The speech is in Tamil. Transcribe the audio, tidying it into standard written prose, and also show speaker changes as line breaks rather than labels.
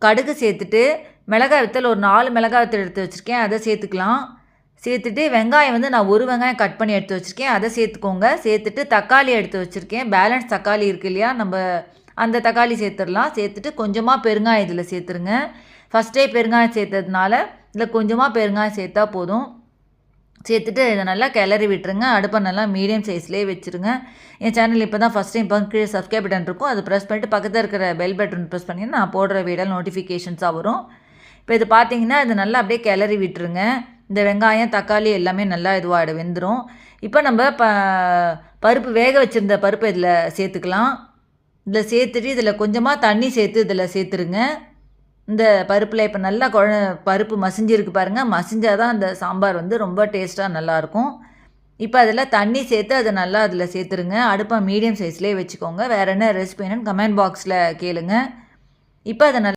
கடுகு சேர்த்துட்டு மிளகாய் வத்தல் ஒரு 4 மிளகாய் வத்தல் எடுத்து வச்சுருக்கேன், அதை சேர்த்துக்கலாம். சேர்த்துட்டு வெங்காயம் வந்து நான் 1 வெங்காயம் கட் பண்ணி எடுத்து வச்சுருக்கேன், அதை சேர்த்துக்கோங்க. சேர்த்துட்டு தக்காளி எடுத்து வச்சுருக்கேன், பேலன்ஸ் தக்காளி இருக்குது இல்லையா, நம்ம அந்த தக்காளி சேர்த்துடலாம். சேர்த்துட்டு கொஞ்சமாக பெருங்காயம் இதில் சேர்த்துருங்க. ஃபஸ்ட்டே பெருங்காயம் சேர்த்ததுனால இதில் கொஞ்சமாக பெருங்காயம் சேர்த்தா போதும். சேர்த்துட்டு இதை நல்லா கிளறி விட்டுருங்க. அடுப்பை நல்லா மீடியம் சைஸ்லேயே வச்சுருங்க. என் சேனல் இப்போ தான் ஃபஸ்ட் டைம் கீழே சப்ஸ்கிரைப் பட்டன் இருக்கும், அதை ப்ரெஸ் பண்ணிட்டு பக்கத்தில் இருக்கிற பெல் பட்டன் ப்ரெஸ் பண்ணிங்கன்னா நான் போடுற வீடியோ நோட்டிஃபிகேஷன்ஸாக வரும். இப்போ இது பார்த்தீங்கன்னா இது நல்லா அப்படியே கிளறி விட்டுருங்க. இந்த வெங்காயம் தக்காளி எல்லாமே நல்லா இதுவாக வெந்துடும். இப்போ நம்ம பருப்பு வேக வச்சுருந்த பருப்பு இதில் சேர்த்துக்கலாம். இதில் சேர்த்துட்டு இதில் கொஞ்சமாக தண்ணி சேர்த்து இதில் சேர்த்துருங்க. இந்த பருப்பில் இப்போ நல்லா பருப்பு மசிஞ்சிருக்கு பாருங்கள், மசிஞ்சால் தான் அந்த சாம்பார் வந்து ரொம்ப டேஸ்ட்டாக நல்லாயிருக்கும். இப்போ அதில் தண்ணி சேர்த்து அதை நல்லா அதில் சேர்த்துருங்க. அடுப்பை மீடியம் சைஸ்லேயே வச்சுக்கோங்க. வேறு என்ன ரெசிபி வேணும்னு கமெண்ட் பாக்ஸில் கேளுங்க. இப்போ அதை நல்லா